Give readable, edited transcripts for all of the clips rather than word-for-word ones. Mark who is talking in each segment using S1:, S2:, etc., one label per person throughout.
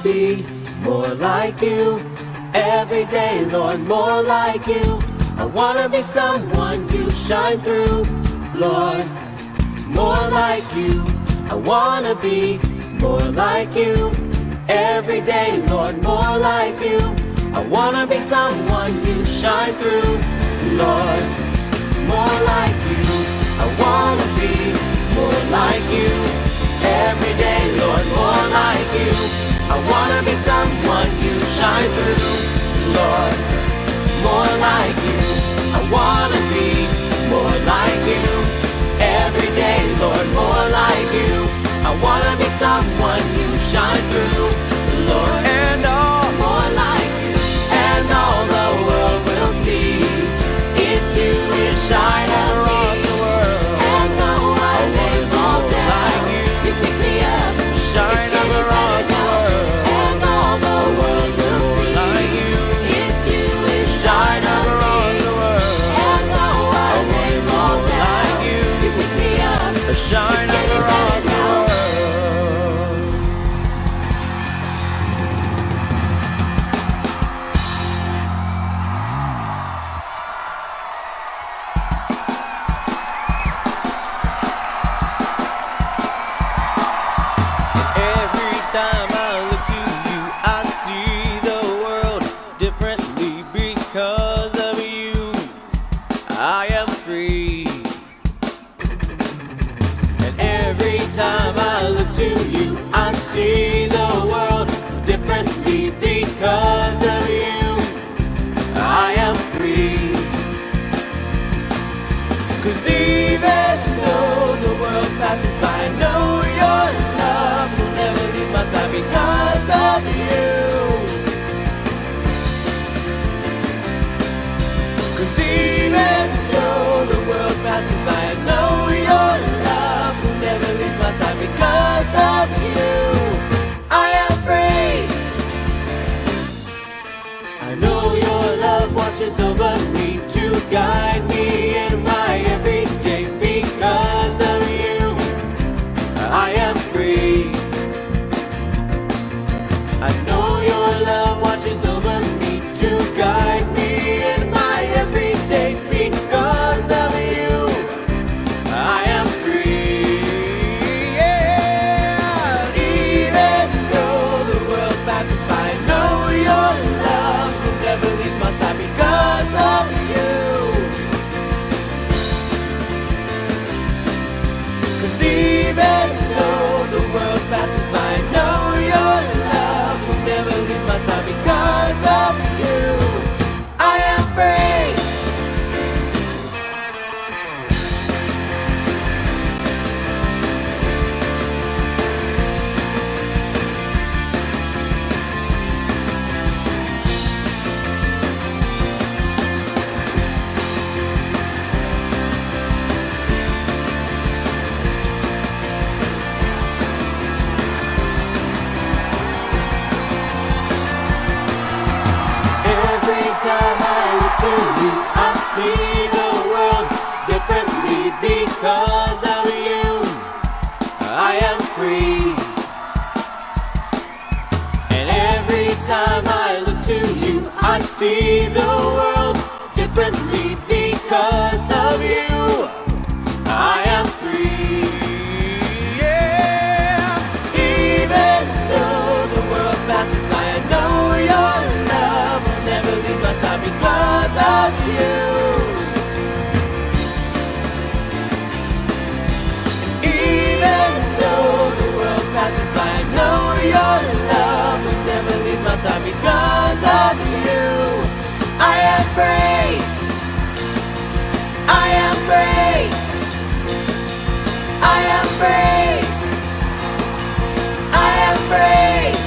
S1: be more like you. Every day, Lord, more like you. I wanna be someone you shine through, Lord, more like you. I wanna be more like you. Every day, Lord, more like you. I wanna be someone you shine through, Lord, more like you. I wanna be more like you. Every day, Lord, more like you. I wanna be someone you shine through, Lord, more like you. I wanna be more like you. Every day, Lord, more like you. I wanna be someone you shine through, Lord, and all more like you. And all the world will see it's you in shine across the world. And though I may fall down, you pick me up, shine across the world. And all the world will see it's you in shine across the world. And though I may fall down, you pick me up, shine across the world.
S2: Every time I look to you, I see the world differently because of you. I am free.
S1: And every time I look to you, I see the world differently because of you. I am free. 'Cause even though the world passes by, I know your love will never leave my side because of you. 'Cause even though the world passes by, I know your love will never leave my side because of you. I am free. I know your love watches over me to guide me in my everyday because of you. I am free. I know your love watches over me to guide me in my everyday because of you. I am free. Yeah. Even though the world passes by, I know your love will never leave my side because of you. 'Cause even though the world passes by, I know your love will never leave my side because of you. I am free. Every time I look to you, I see the world differently because of you. I am free. And every time I look to you, I see the world differently because of you. I am free. Yeah. Even though the world passes by, I know your love will never leave my side because of you. Even though the world passes by, I know your love will never leave my side because of you. I am free. I am free. I am free. I am free.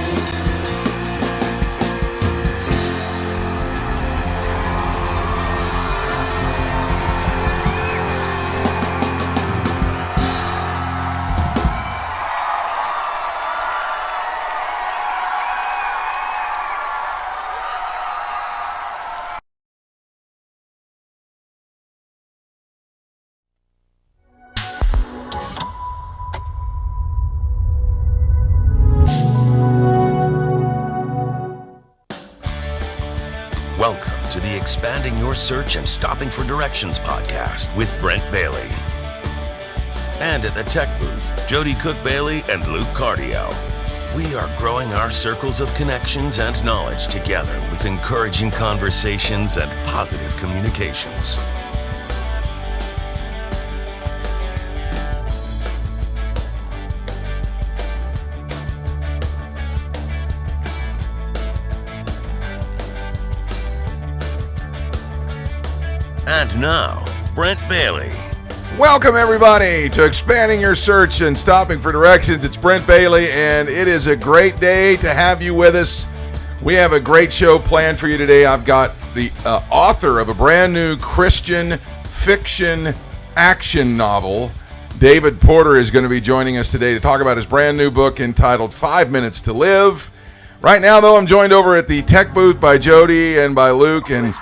S3: the Expanding Your Search and Stopping for Directions podcast with Brent Bailey. And at the tech booth, Jody Cook-Bailey and Luke Cardio. We are growing our circles of connections and knowledge together with encouraging conversations and positive communications. And now, Brent Bailey.
S4: Welcome, everybody, to Expanding Your Search and Stopping for Directions. It's Brent Bailey, and it is a great day to have you with us. We have a great show planned for you today. I've got the author of a brand new Christian fiction action novel. David Porter is going to be joining us today to talk about his brand new book entitled 5 Minutes to Live. Right now, though, I'm joined over at the tech booth by Jody and by Luke, and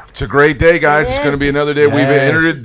S4: it's a great day, guys. It's going to be another day. Yes. We've entered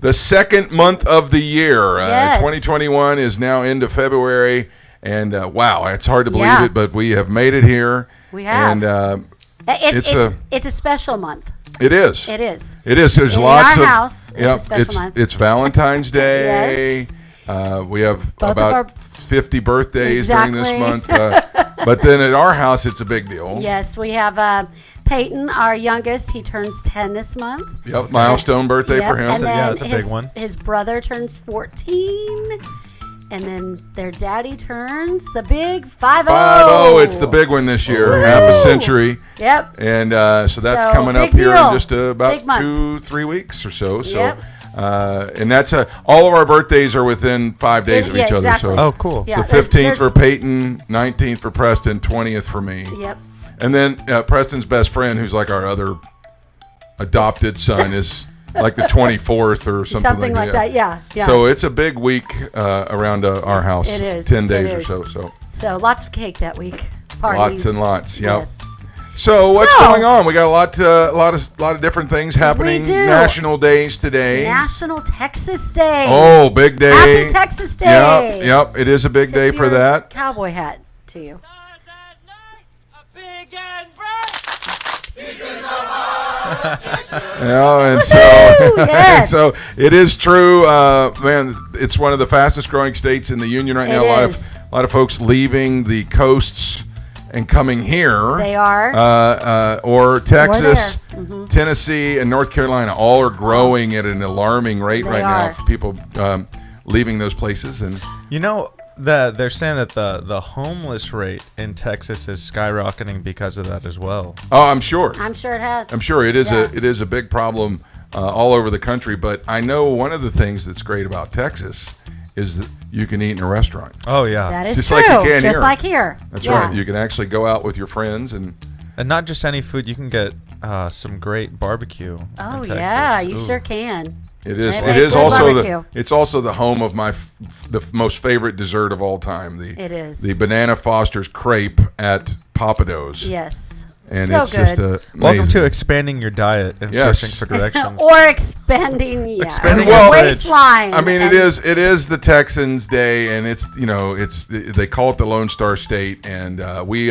S4: the second month of the year.
S5: Yes.
S4: 2021 is now into February, and wow, it's hard to believe it, but we have made it here.
S5: We have.
S4: And
S5: it's a special month.
S4: It is.
S5: It is.
S4: It is. There's
S5: in
S4: lots
S5: our
S4: of
S5: house. It's a special month.
S4: It's Valentine's Day.
S5: Yes.
S4: We have
S5: Both
S4: about 50 birthdays during this month.
S5: Exactly.
S4: But then at our house, it's a big deal.
S5: Yes, we have Peyton, our youngest. He turns 10 this month.
S4: Yep, milestone birthday for him.
S5: And then
S6: it's a big one.
S5: His brother turns 14. And then their daddy turns a big 50.
S4: 50. It's the big one this year.
S5: Woo!
S4: Half a century.
S5: Yep.
S4: And so that's
S5: So,
S4: coming up
S5: big
S4: here in
S5: deal.
S4: just about
S5: Big month.
S4: 2-3 weeks or so. So,
S5: Yep.
S4: and that's all of our birthdays are within 5 days of
S5: Yeah,
S4: each
S5: exactly.
S4: other. So,
S6: Oh, cool.
S5: Yeah.
S4: so
S5: there's-
S4: 15th for
S5: there's-
S4: Peyton, 19th for Preston, 20th for me.
S5: Yep.
S4: And then Preston's best friend, who's like our other adopted son, is like the 24th or something
S5: like that. Yeah.
S4: So it's a big week around our house.
S5: It is.
S4: 10 days
S5: It
S4: or
S5: is.
S4: so.
S5: So lots of cake that week. Parties.
S4: Lots and lots. Yep.
S5: Yes.
S4: So what's
S5: So-
S4: going on? We got a lot of different things happening.
S5: We do.
S4: National days today.
S5: National Texas Day.
S4: Oh, big day.
S5: Happy Texas Day.
S4: Yep. It is a big day
S5: Tip
S4: for
S5: your
S4: that.
S5: Cowboy hat to you.
S4: Yeah, and so
S5: Yes.
S4: so it is true, man. It's one of the fastest growing states in the union right now.
S5: It is.
S4: A lot of folks leaving the coasts and coming here.
S5: They are.
S4: Or Texas,
S5: there.
S4: Tennessee, and North Carolina all are growing at an alarming rate
S5: They
S4: right now
S5: are.
S4: for people leaving those places. And
S6: You know, they're saying that the homeless rate in Texas is skyrocketing because of that as well.
S4: oh, I'm sure.
S5: I'm sure it has.
S4: I'm sure it is
S5: Yeah.
S4: it is a big problem all over the country. But I know one of the things that's great about Texas is that you can eat in a restaurant.
S6: Oh, yeah.
S5: That is
S4: Just
S5: true.
S4: like you can
S5: Just
S4: here.
S5: like here.
S4: That's
S5: Yeah.
S4: right. You can actually go out with your friends and
S6: And not just any food. You can get some great barbecue
S5: Oh
S6: in Texas.
S5: yeah, you
S6: Ooh.
S5: sure can.
S4: it is
S5: They
S4: it
S5: make
S4: is
S5: good
S4: also
S5: barbecue.
S4: it's also the home of my the most favorite dessert of all time.
S5: It is.
S4: The Banana Foster's crepe at Papados.
S5: Yes.
S4: And
S5: so
S4: it's
S5: good.
S4: just
S6: Welcome to
S4: amazing.
S6: expanding your diet and
S4: Yes.
S6: searching for directions.
S5: Or expanding,
S6: Expanding
S4: your
S5: the
S4: fridge.
S5: waistline.
S4: I mean,
S5: and-
S4: it is the Texans' day, and it's they call it the Lone Star State, and we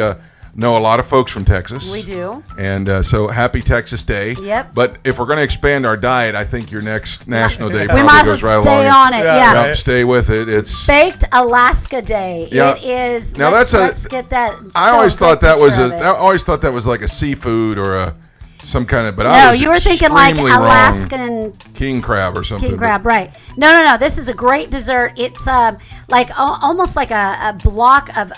S4: know a lot of folks from Texas.
S5: We do.
S4: And so happy Texas Day.
S5: Yep.
S4: But if we're going to expand our diet, I think your next National Day
S5: We
S4: probably
S5: might as
S4: goes
S5: well
S4: right
S5: stay
S4: along.
S5: on it.
S6: Yeah,
S5: Yeah.
S6: right.
S4: Yep, stay with it. It's
S5: Baked Alaska Day.
S4: Yeah.
S5: It is.
S4: Now
S5: let's,
S4: that's a-
S5: let's get that.
S4: I
S5: show
S4: always
S5: a
S4: thought
S5: good
S4: that was
S5: picture of it.
S4: I always thought that was like a seafood or some kind of. But I
S5: No,
S4: was
S5: you were thinking like
S4: extremely wrong.
S5: Alaskan
S4: king crab or something.
S5: king crab, right? No. This is a great dessert. It's like almost like a block of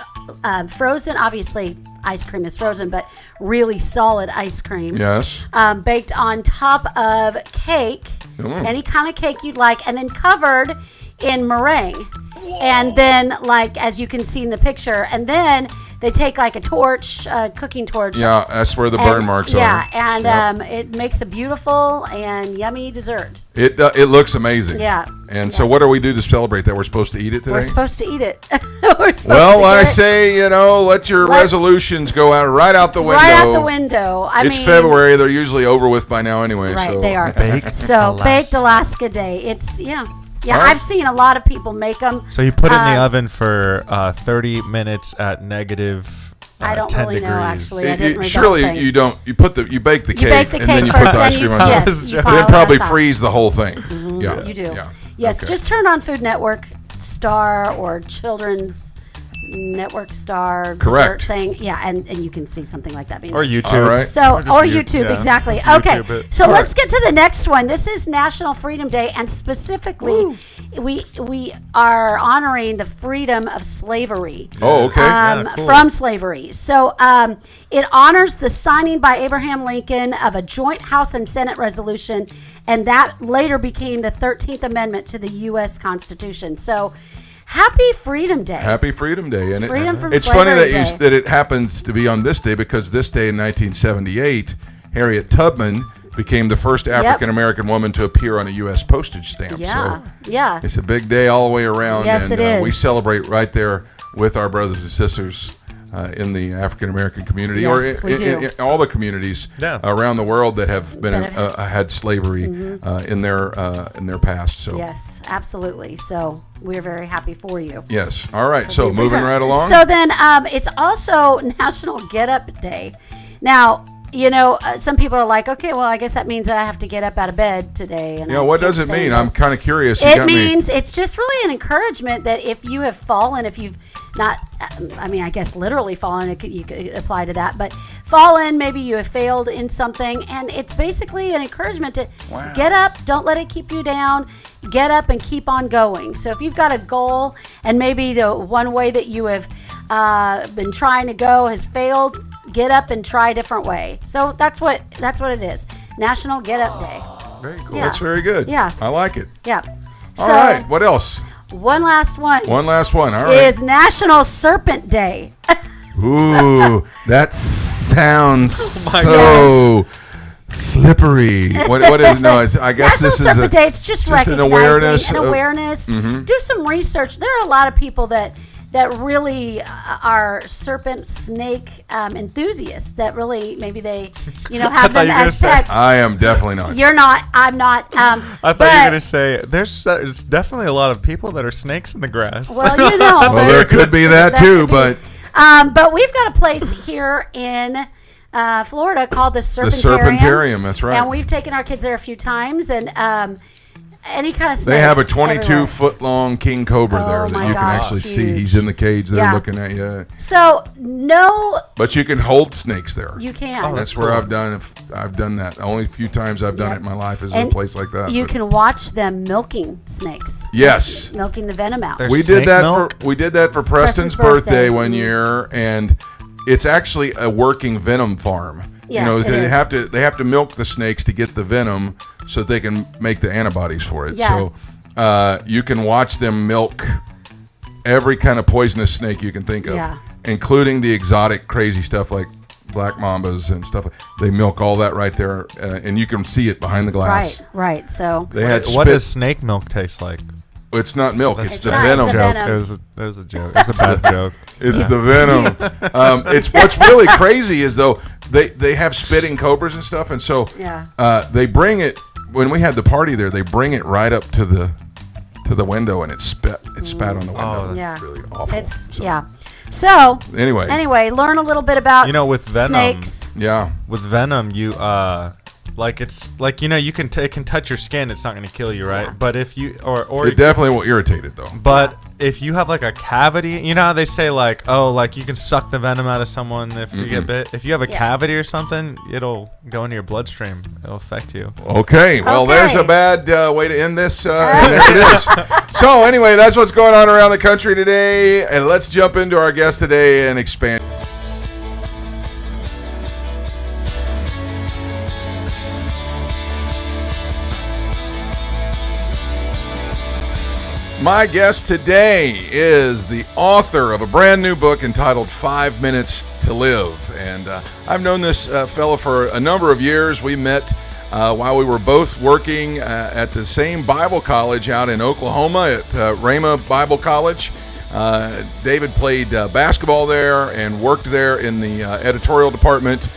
S5: frozen. Obviously, ice cream is frozen, but really solid ice cream.
S4: Yes.
S5: Baked on top of cake, any kind of cake you'd like, and then covered in meringue. And then, like as you can see in the picture, and then they take like a torch, cooking torch.
S4: Yeah, that's where the burn marks
S5: Yeah,
S4: are.
S5: and it makes a beautiful and yummy dessert.
S4: It looks amazing.
S5: Yeah.
S4: And so, what do we do to celebrate that? We're supposed to eat it today.
S5: We're supposed to eat it. We're supposed
S4: Well,
S5: to
S4: I
S5: get it
S4: say, let your resolutions go out right out the window.
S5: right out the window.
S4: It's
S5: mean,
S4: February; they're usually over with by now anyway.
S5: Right,
S4: so.
S5: they are.
S6: Baked
S5: Baked Alaska Day. It's yeah.
S4: All right.
S5: I've seen a lot of people make them.
S6: So you put it in the oven for 30 minutes at negative
S5: I don't
S6: 10
S5: really know,
S6: degrees.
S5: actually. I didn't read the
S4: Surely
S5: whole thing.
S4: you don't. You bake the cake,
S5: You bake the
S4: and then
S5: cake
S4: you put
S5: first,
S4: the ice
S5: then
S4: cream
S5: you,
S4: on top.
S5: yes,
S6: Then
S5: you
S4: Then
S5: pile it
S4: probably
S5: on top.
S4: freeze the whole thing. Yeah,
S5: You do.
S4: Yeah.
S5: Yes,
S4: Okay.
S5: just turn on Food Network Star or Children's Network Star
S4: Correct.
S5: dessert thing. Yeah, and you can see something like that being
S6: Or
S5: made.
S6: YouTube.
S4: All right.
S5: So,
S6: just
S5: or
S6: you-
S5: YouTube,
S6: yeah,
S5: exactly.
S6: just
S5: Okay,
S6: YouTube it.
S5: so
S4: All
S5: let's
S4: right.
S5: get to the next one. This is National Freedom Day, and specifically, we are honoring the freedom of slavery.
S4: Oh, okay.
S6: cool.
S5: From slavery. So it honors the signing by Abraham Lincoln of a joint House and Senate resolution, and that later became the 13th Amendment to the U.S. Constitution. So happy Freedom Day.
S4: Happy Freedom Day, and
S5: Freedom from
S4: it's funny
S5: Slavery
S4: that
S5: Day.
S4: that it happens to be on this day because this day in 1978, Harriet Tubman became the first African American woman to appear on a U.S. postage stamp.
S5: Yeah,
S4: So
S5: yeah.
S4: it's a big day all the way around.
S5: Yes,
S4: and,
S5: it is.
S4: We celebrate right there with our brothers and sisters in the African American community,
S5: Yes,
S4: or
S5: we do.
S4: in all the communities
S6: Yeah.
S4: around the world that have been
S5: That have-
S4: had slavery in their past. So
S5: Yes, absolutely. So we're very happy for you.
S4: yes. All right. So
S5: Happy
S4: moving
S5: Freedom.
S4: right along.
S5: So then it's also National Get Up Day. Now, you know, some people are like, okay, well, I guess that means that I have to get up out of bed today. And
S4: yeah.
S5: I
S4: What
S5: can't
S4: does it
S5: stay in
S4: mean?
S5: bed.
S4: I'm kind of curious. You
S5: It
S4: got me.
S5: means it's just really an encouragement that if you have fallen, if you've not, I mean, I guess literally fallen, you could apply to that, but fallen, maybe you have failed in something, and it's basically an encouragement to get up, don't let it keep you down, get up and keep on going. So if you've got a goal and maybe the one way that you have been trying to go has failed, get up and try a different way. So that's what it is. National Get Up Day.
S6: Very cool.
S5: Yeah.
S4: That's very good.
S5: Yeah.
S4: I like it.
S5: Yeah.
S4: All right. What else?
S5: One last one.
S4: One last one. All right.
S5: Is National Serpent Day.
S4: Ooh, that sounds
S6: my
S4: so slippery. What is? No, it's, I guess
S5: National
S4: this is
S5: Serpent Day. It's just
S4: an
S5: recognizing
S4: awareness.
S5: an
S4: of-
S5: awareness. Do some research. There are a lot of people that really are serpent snake enthusiasts. That really maybe they have
S6: thought
S5: them
S6: you were
S5: as
S6: gonna say-
S5: pets.
S4: I am definitely not.
S5: You're not. I'm not.
S6: I thought
S5: but,
S6: you were gonna say there's definitely a lot of people that are snakes in the grass.
S5: Well,
S4: Well, there could be that too,
S5: could
S4: but
S5: but we've got a place here in Florida called the
S4: the
S5: Serpentarium.
S4: Serpentarium. That's right.
S5: And we've taken our kids there a few times, and any kind of snake.
S4: They have a
S5: everywhere.
S4: 22-foot-long king cobra
S5: Oh
S4: there that
S5: my
S4: you can
S5: gosh,
S4: actually see.
S5: huge.
S4: He's in the cage there
S5: Yeah.
S4: looking at you.
S5: So no,
S4: But you can hold snakes there.
S5: you can't.
S6: Oh,
S4: That's where I've done that. The only few times I've done
S5: Yeah.
S4: it in my life is in a
S5: And
S4: place like that.
S5: You
S4: but-
S5: can watch them milking snakes.
S4: Yes.
S5: Milking the venom out.
S6: There's-
S4: We
S6: Snake
S4: did that
S6: milk?
S4: for Preston's
S5: Preston's
S4: birthday
S5: birthday.
S4: one year, and it's actually a working venom farm.
S5: Yeah, it
S4: they
S5: is.
S4: have to milk the snakes to get the venom so that they can make the antibodies for it.
S5: Yeah.
S4: So you can watch them milk every kind of poisonous snake you can think of,
S5: Yeah.
S4: including the exotic crazy stuff like black mambas and stuff. They milk all that right there, and you can see it behind the glass.
S5: Right. So
S4: They had
S6: What
S4: spit.
S6: does snake milk taste like?
S4: It's not milk. It's the
S5: not,
S4: venom.
S5: it's the
S6: Joke.
S5: venom.
S6: It was a joke. It was a bad joke.
S4: It's the venom. It's what's really crazy is though they have spitting cobras and stuff, and so
S5: Yeah.
S4: they bring it when we had the party there. They bring it right up to the window, and it spat on the window.
S6: that's
S5: yeah,
S4: It's really awful.
S5: It's
S4: So,
S5: yeah. So
S4: Anyway,
S5: learn a little bit about
S6: with venom,
S5: snakes.
S4: yeah.
S6: with venom, you like it's like you can it can touch your skin. It's not going to kill you, right?
S5: Yeah.
S6: But if you or
S4: It definitely will irritate it though.
S6: but if you have like a cavity, you know how they say like you can suck the venom out of someone if you get bit. If you have a
S5: Yeah.
S6: cavity or something, it'll go into your bloodstream. It'll affect you.
S4: Okay, well,
S5: Okay.
S4: there's a bad way to end this. And there it is. So anyway, that's what's going on around the country today, and let's jump into our guest today and expand. My guest today is the author of a brand new book entitled 5 Minutes to Live. And I've known this fellow for a number of years. We met while we were both working at the same Bible college out in Oklahoma at Rhema Bible College. David played basketball there and worked there in the editorial department.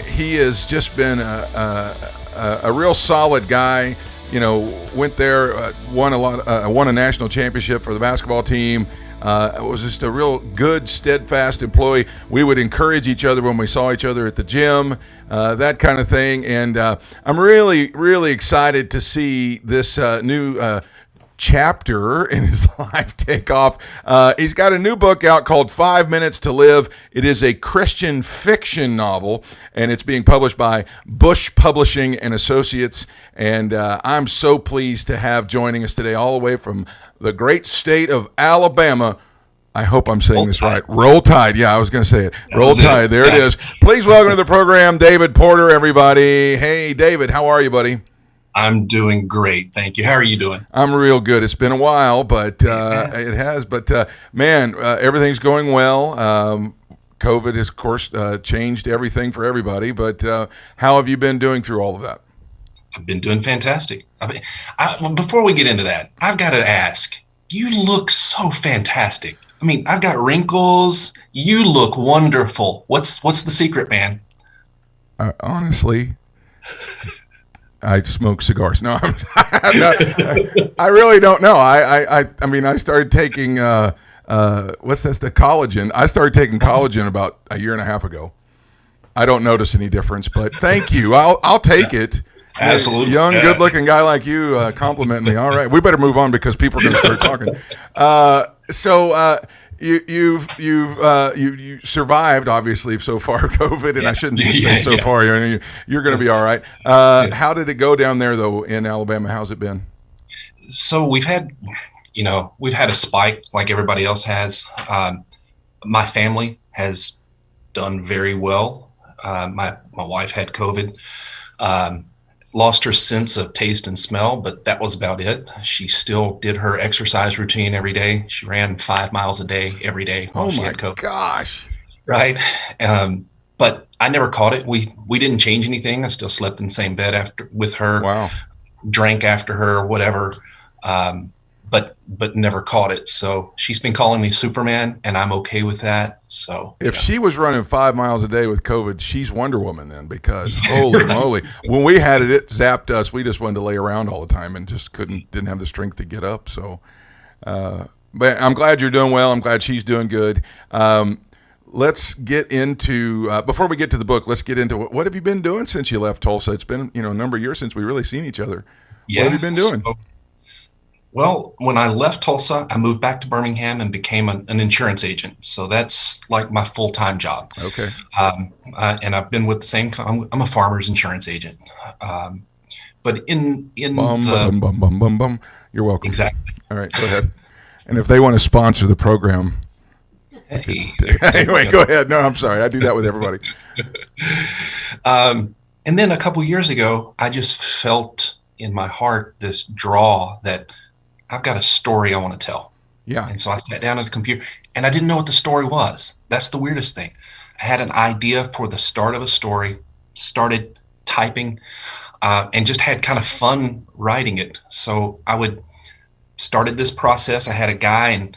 S4: He has just been a real solid guy. went there, won a national championship for the basketball team. Was just a real good, steadfast employee. We would encourage each other when we saw each other at the gym, that kind of thing. And I'm really, really excited to see this new chapter in his life take off. He's got a new book out called 5 Minutes to Live. It is a Christian fiction novel, and it's being published by Bush Publishing and Associates. And I'm so pleased to have joining us today, all the way from the great state of Alabama. I hope I'm saying this right. Roll Tide. Yeah, I was going to say it. Roll Tide. There it is. Please welcome to the program, David Porter, everybody. Hey, David, how are you, buddy?
S7: I'm doing great. Thank you. How are you doing?
S4: I'm real good. It's been a while, but it has. But, man, everything's going well. COVID has, of course, changed everything for everybody. But how have you been doing through all of that?
S7: I've been doing fantastic. Before we get into that, I've got to ask, you look so fantastic. I mean, I've got wrinkles. You look wonderful. What's the secret, man?
S4: Honestly... I smoke cigars. No, I really don't know. I mean, I started taking what's this? The collagen. I started taking collagen about a year and a half ago. I don't notice any difference, but thank you. I'll take it.
S7: Absolutely.
S4: Young, good-looking guy like you complimenting me. All right, we better move on because people are going to start talking. You survived, obviously, so far, COVID, and I shouldn't say so far. You're going to be all right. How did it go down there, though, in Alabama? How's it been?
S7: So we've had a spike like everybody else has. My family has done very well. My wife had COVID. Lost her sense of taste and smell, but that was about it. She still did her exercise routine every day. She ran 5 miles a day every day while she had COVID.
S4: Oh my gosh!
S7: Right, but I never caught it. We didn't change anything. I still slept in the same bed with her.
S4: Wow.
S7: Drank after her, whatever. But never caught it. So she's been calling me Superman, and I'm okay with that. So
S4: if she was running 5 miles a day with COVID, she's Wonder Woman then, because holy moly, when we had it zapped us. We just wanted to lay around all the time and just didn't have the strength to get up. So, but I'm glad you're doing well. I'm glad she's doing good. Let's get into before we get to the book. Let's get into what have you been doing since you left Tulsa? It's been a number of years since we really seen each other.
S7: Yeah,
S4: what have you been doing?
S7: Well, when I left Tulsa, I moved back to Birmingham and became an insurance agent. So that's like my full-time job.
S4: Okay.
S7: And I've been with the same. I'm a farmer's insurance agent. But in
S4: You're welcome.
S7: Exactly.
S4: All right, go ahead. And if they want to sponsor the program,
S7: Hey,
S4: anyway, go ahead. No, I'm sorry. I do that with everybody.
S7: And then a couple years ago, I just felt in my heart this draw that I've got a story I want to tell.
S4: Yeah.
S7: And so I sat down at the computer and I didn't know what the story was. That's the weirdest thing. I had an idea for the start of a story, started typing, and just had kind of fun writing it. So started this process. I had a guy, and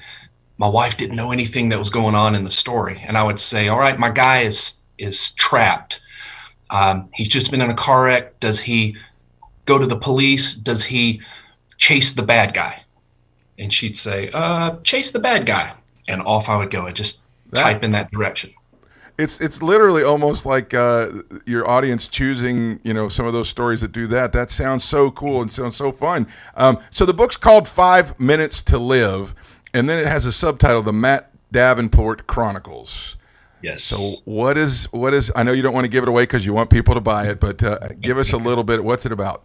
S7: my wife didn't know anything that was going on in the story. And I would say, all right, my guy is trapped. He's just been in a car wreck. Does he go to the police? Does he chase the bad guy? And she'd say, chase the bad guy. And off I would go. I just type in that direction.
S4: It's literally almost like your audience choosing, some of those stories that do that. That sounds so cool and sounds so fun. So the book's called 5 Minutes to Live, and then it has a subtitle, The Matt Davenport Chronicles.
S7: Yes.
S4: So what is? I know you don't want to give it away because you want people to buy it, but give us a little bit. What's it about?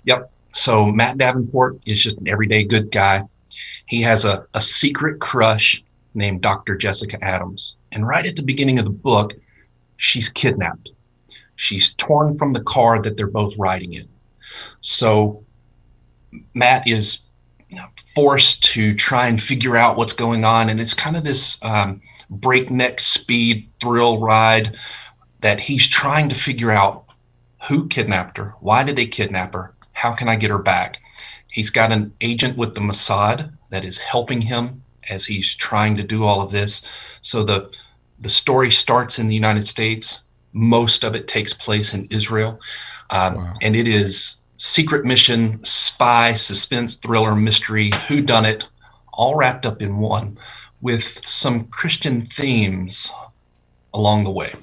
S7: Yep. So Matt Davenport is just an everyday good guy. He has a secret crush named Dr. Jessica Adams. And right at the beginning of the book, she's kidnapped. She's torn from the car that they're both riding in. So Matt is forced to try and figure out what's going on. And it's kind of this breakneck speed thrill ride that he's trying to figure out who kidnapped her, why did they kidnap her, how can I get her back. He's got an agent with the Mossad that is helping him as he's trying to do all of this. So the story starts in the United States. Most of it takes place in Israel.
S4: Wow.
S7: And it is secret mission, spy, suspense, thriller, mystery, whodunit, all wrapped up in one with some Christian themes along the way.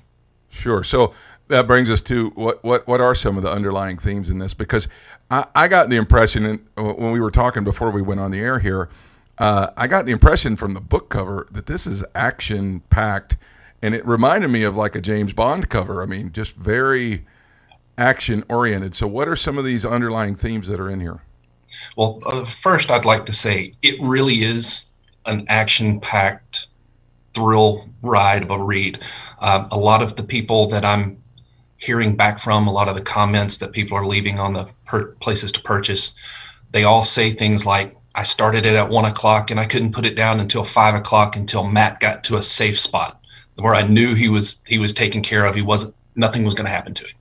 S4: Sure. So that brings us to what are some of the underlying themes in this? Because I got the impression, when we were talking before we went on the air here, I got the impression from the book cover that this is action-packed, and it reminded me of like a James Bond cover. I mean, just very action-oriented. So what are some of these underlying themes that are in here?
S7: Well, first, I'd like to say it really is an action-packed thrill ride of a read. A lot of the people that I'm hearing back from, a lot of the comments that people are leaving on the places to purchase, they all say things like, I started it at 1 o'clock and I couldn't put it down until 5 o'clock until Matt got to a safe spot where I knew he was taken care of. Nothing was going to happen to him.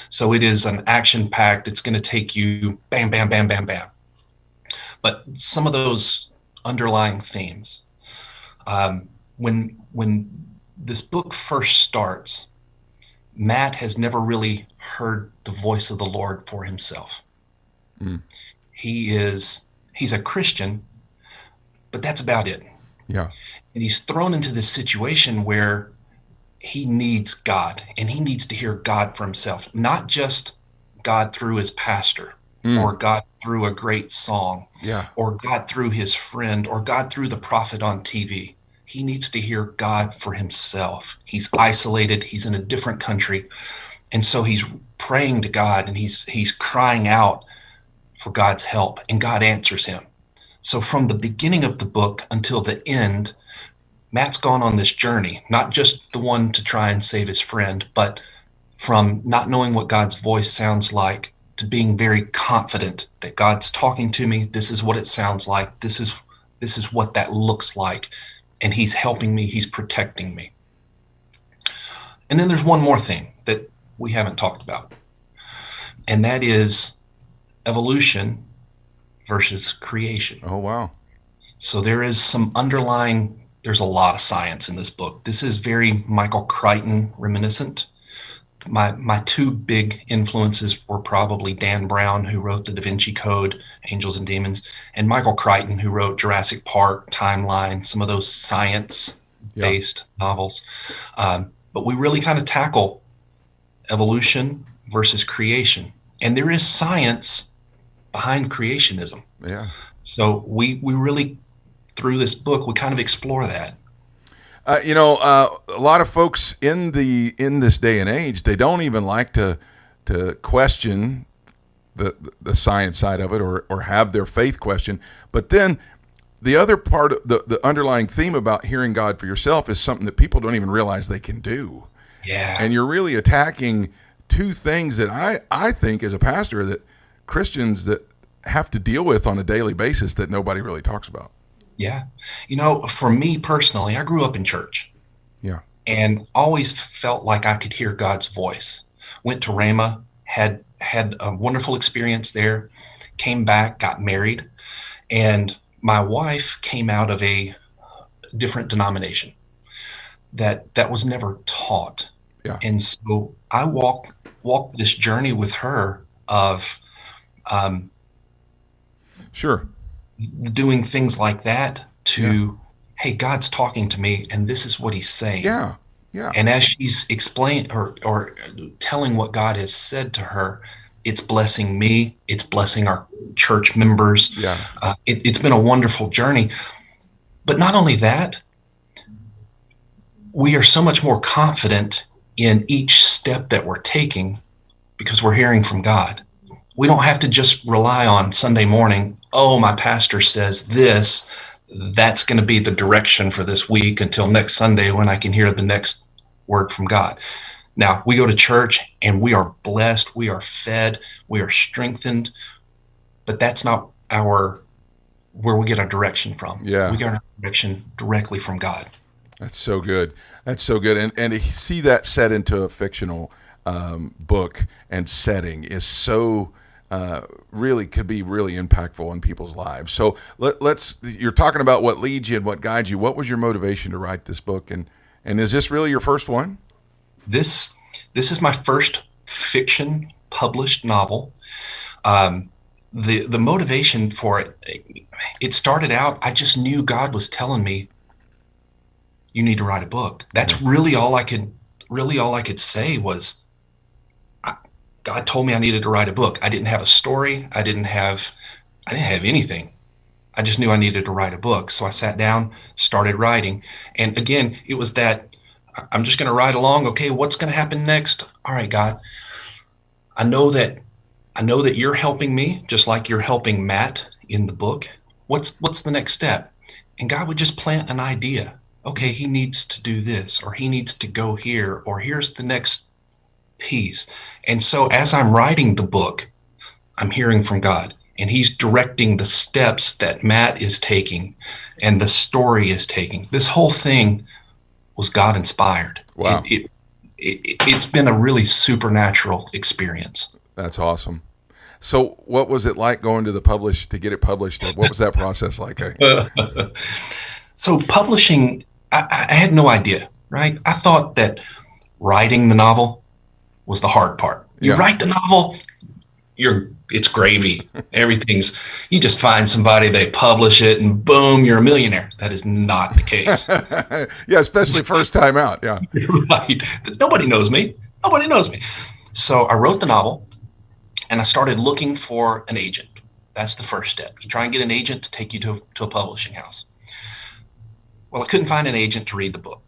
S7: So it is an action-packed. It's going to take you bam, bam, bam, bam, bam. But some of those underlying themes, when this book first starts, Matt has never really heard the voice of the Lord for himself. Mm. He's a Christian, but that's about it.
S4: Yeah.
S7: And he's thrown into this situation where he needs God, and he needs to hear God for himself, not just God through his pastor, or God through a great song, or God through his friend, or God through the prophet on TV. He needs to hear God for himself. He's isolated. He's in a different country. And so he's praying to God, and he's crying out for God's help, and God answers him. So from the beginning of the book until the end, Matt's gone on this journey, not just the one to try and save his friend, but from not knowing what God's voice sounds like to being very confident that God's talking to me. This is what it sounds like. This is what that looks like. And he's helping me. He's protecting me. And then there's one more thing that we haven't talked about, and that is evolution versus creation.
S4: Oh, wow.
S7: So there's a lot of science in this book. This is very Michael Crichton reminiscent. My two big influences were probably Dan Brown, who wrote the Da Vinci Code, Angels and Demons, and Michael Crichton, who wrote Jurassic Park, Timeline, some of those science-based novels. But we really kind of tackle evolution versus creation. And there is science behind creationism.
S4: Yeah.
S7: So we really, through this book, we kind of explore that.
S4: A lot of folks in this day and age, they don't even like to question the science side of it or have their faith questioned. But then the other part of the underlying theme about hearing God for yourself is something that people don't even realize they can do.
S7: Yeah.
S4: And you're really attacking two things that I think as a pastor that Christians that have to deal with on a daily basis that nobody really talks about.
S7: Yeah. For me personally, I grew up in church.
S4: Yeah.
S7: And always felt like I could hear God's voice. Went to Rhema, had a wonderful experience there, came back, got married, and my wife came out of a different denomination that was never taught.
S4: Yeah.
S7: And so I walked this journey with her of
S4: sure,
S7: doing things like that to, hey, God's talking to me, and this is what he's saying.
S4: Yeah, yeah.
S7: And as she's explaining or telling what God has said to her, it's blessing me. It's blessing our church members.
S4: Yeah.
S7: It's been a wonderful journey. But not only that, we are so much more confident in each step that we're taking because we're hearing from God. We don't have to just rely on Sunday morning, oh, my pastor says this, that's going to be the direction for this week until next Sunday when I can hear the next word from God. Now, we go to church and we are blessed, we are fed, we are strengthened, but that's not where we get our direction from.
S4: Yeah.
S7: We get our direction directly from God.
S4: That's so good. That's so good. And to see that set into a fictional book and setting is so really could be really impactful in people's lives. So you're talking about what leads you and what guides you. What was your motivation to write this book? And is this really your first one?
S7: This is my first fiction published novel. The motivation for it started out, I just knew God was telling me, you need to write a book. That's really all I could say was, God told me I needed to write a book. I didn't have a story. I didn't have anything. I just knew I needed to write a book. So I sat down, started writing. And again, it was that I'm just going to ride along. Okay, what's going to happen next? All right, God, I know that you're helping me just like you're helping Matt in the book. What's the next step? And God would just plant an idea. Okay, he needs to do this, or he needs to go here, or here's the next piece. And so as I'm writing the book, I'm hearing from God, and he's directing the steps that Matt is taking and the story is taking. This whole thing was God inspired.
S4: Wow.
S7: It's been a really supernatural experience.
S4: That's awesome. So what was it like going to to get it published? What was that process like?
S7: So publishing, I had no idea, right? I thought that writing the novel was the hard part. You write the novel, it's gravy. You just find somebody, they publish it, and boom, you're a millionaire. That is not the case.
S4: Yeah, especially first time out. Yeah.
S7: Right. Nobody knows me. So I wrote the novel, and I started looking for an agent. That's the first step. You try and get an agent to take you to a publishing house. Well, I couldn't find an agent to read the book.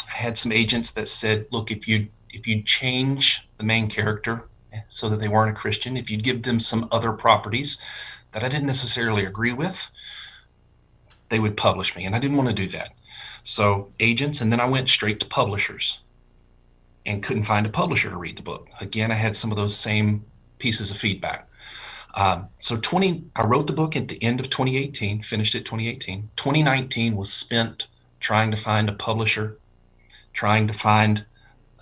S7: I had some agents that said, look, if you change the main character so that they weren't a Christian, if you'd give them some other properties that I didn't necessarily agree with, they would publish me. And I didn't want to do that. So agents, and then I went straight to publishers and couldn't find a publisher to read the book. Again, I had some of those same pieces of feedback. I wrote the book at the end of 2018, finished it 2018. 2019 was spent trying to find a publisher, trying to find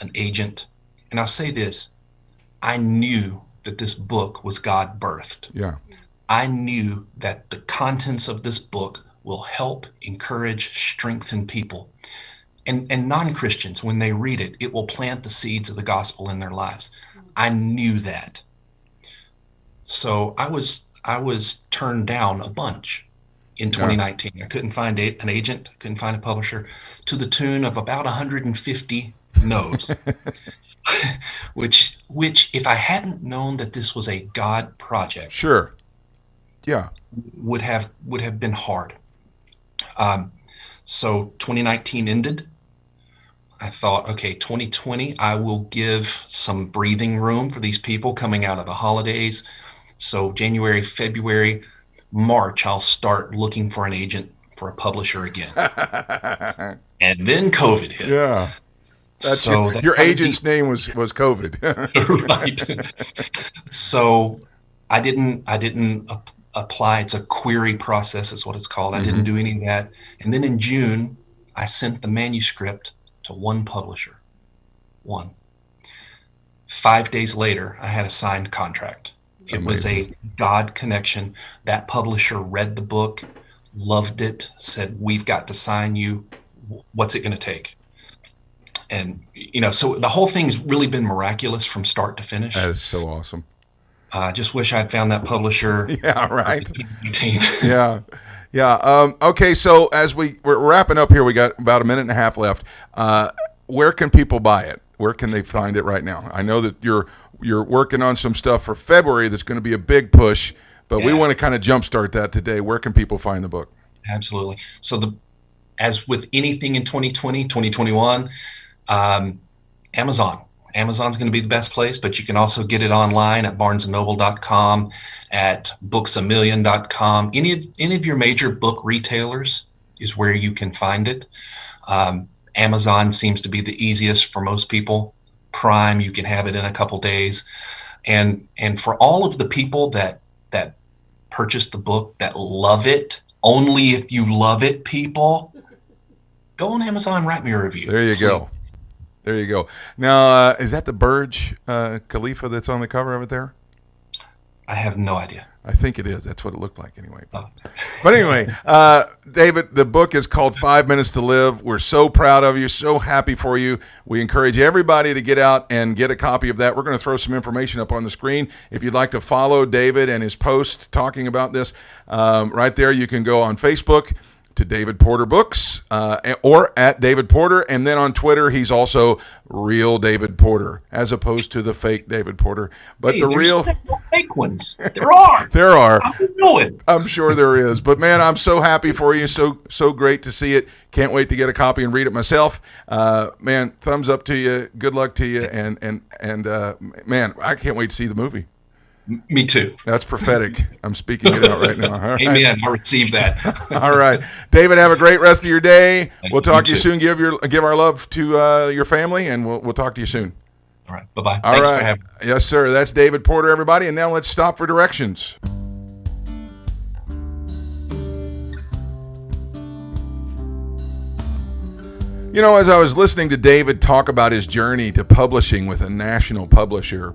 S7: an agent. And I'll say this, I knew that this book was God birthed.
S4: Yeah.
S7: I knew that the contents of this book will help, encourage, strengthen people. And non-Christians, when they read it, it will plant the seeds of the gospel in their lives. I knew that. So I was turned down a bunch in 2019. I couldn't find an agent, couldn't find a publisher, to the tune of about 150 no's. which if I hadn't known that this was a God project,
S4: Sure. Yeah.
S7: would have been hard. So 2019 ended. I thought, okay, 2020, I will give some breathing room for these people coming out of the holidays. So January, February, March, I'll start looking for an agent, for a publisher again. And then COVID hit.
S4: Yeah. That's
S7: So
S4: your agent's name was COVID.
S7: right. So I didn't apply. It's a query process is what it's called. I didn't do any of that. And then in June, I sent the manuscript to one publisher. One. 5 days later, I had a signed contract. It was a God connection. That publisher read the book, loved it, said, we've got to sign you. What's it going to take? And, so the whole thing's really been miraculous from start to finish.
S4: That is so awesome.
S7: I just wish I'd found that publisher.
S4: Yeah, right. Yeah. Yeah. Okay, so as we're wrapping up here, we got about a minute and a half left. Where can people buy it? Where can they find it right now? I know that you're working on some stuff for February that's going to be a big push, but we want to kind of jumpstart that today. Where can people find the book?
S7: Absolutely. So as with anything in 2020, 2021, Amazon. Amazon's going to be the best place, but you can also get it online at barnesandnoble.com, at booksamillion.com. Any of your major book retailers is where you can find it. Amazon seems to be the easiest for most people. Prime, you can have it in a couple days. And for all of the people that purchase the book, that love it, only if you love it, people, go on Amazon, write me a review.
S4: There you go. There you go. Now, is that the Burj Khalifa that's on the cover of it there?
S7: I have no idea.
S4: I think it is. That's what it looked like anyway. But anyway, David, the book is called 5 Minutes to Live. We're so proud of you, so happy for you. We encourage everybody to get out and get a copy of that. We're going to throw some information up on the screen. If you'd like to follow David and his post talking about this, right there, you can go on Facebook to David Porter Books or at David Porter. And then on Twitter, he's also real David Porter as opposed to the fake David Porter. But
S7: Hey,
S4: the
S7: there's
S4: real...
S7: fake ones. There are.
S4: There are.
S7: I know it.
S4: I'm sure there is. But, man, I'm so happy for you. So great to see it. Can't wait to get a copy and read it myself. Man, thumbs up to you. Good luck to you. And man, I can't wait to see the movie.
S7: Me too.
S4: That's prophetic. I'm speaking it out right now. All right.
S7: Amen. I received that.
S4: All right. David, have a great rest of your day. We'll talk to you
S7: too.
S4: soon. Give our love to your family, and we'll talk to you soon.
S7: All right. Bye-bye.
S4: All
S7: Thanks
S4: right.
S7: for having me.
S4: Yes, sir. That's David Porter, everybody. And now let's stop for directions. You know, as I was listening to David talk about his journey to publishing with a national publisher,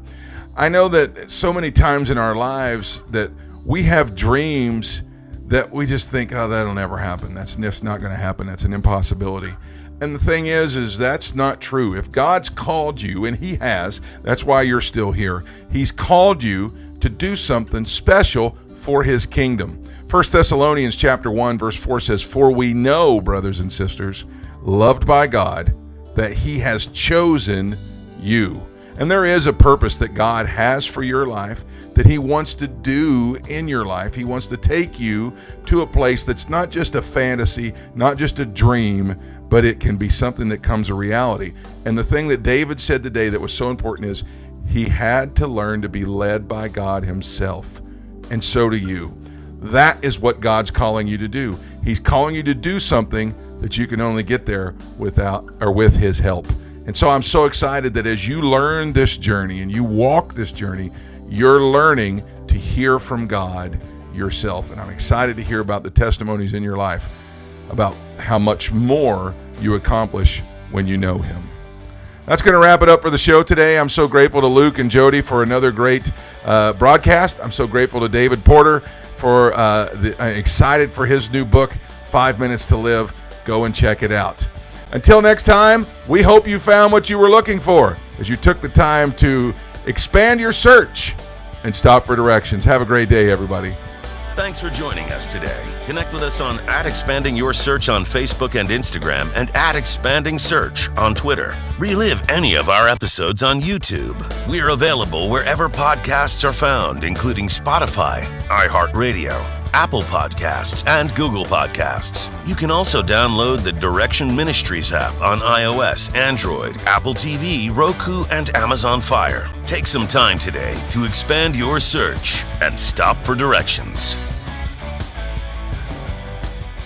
S4: I know that so many times in our lives that we have dreams that we just think, oh, that'll never happen. That's not going to happen. That's an impossibility. And the thing is that's not true. If God's called you, and he has, that's why you're still here. He's called you to do something special for his kingdom. 1 Thessalonians chapter 1, verse 4 says, "For we know, brothers and sisters, loved by God, that he has chosen you." And there is a purpose that God has for your life, that he wants to do in your life. He wants to take you to a place that's not just a fantasy, not just a dream, but it can be something that comes a reality. And the thing that David said today that was so important is he had to learn to be led by God himself. And so do you. That is what God's calling you to do. He's calling you to do something that you can only get there with his help. And so I'm so excited that as you learn this journey and you walk this journey, you're learning to hear from God yourself. And I'm excited to hear about the testimonies in your life about how much more you accomplish when you know him. That's going to wrap it up for the show today. I'm so grateful to Luke and Jody for another great broadcast. I'm so grateful to David Porter for excited for his new book, 5 Minutes to Live. Go and check it out. Until next time, we hope you found what you were looking for as you took the time to expand your search and stop for directions. Have a great day, everybody.
S3: Thanks for joining us today. Connect with us on @ExpandingYourSearch on Facebook and Instagram and @ExpandingSearch on Twitter. Relive any of our episodes on YouTube. We're available wherever podcasts are found, including Spotify, iHeartRadio, Apple Podcasts, and Google Podcasts. You can also download the Direction Ministries app on iOS, Android, Apple TV, Roku, and Amazon Fire. Take some time today to expand your search and stop for directions.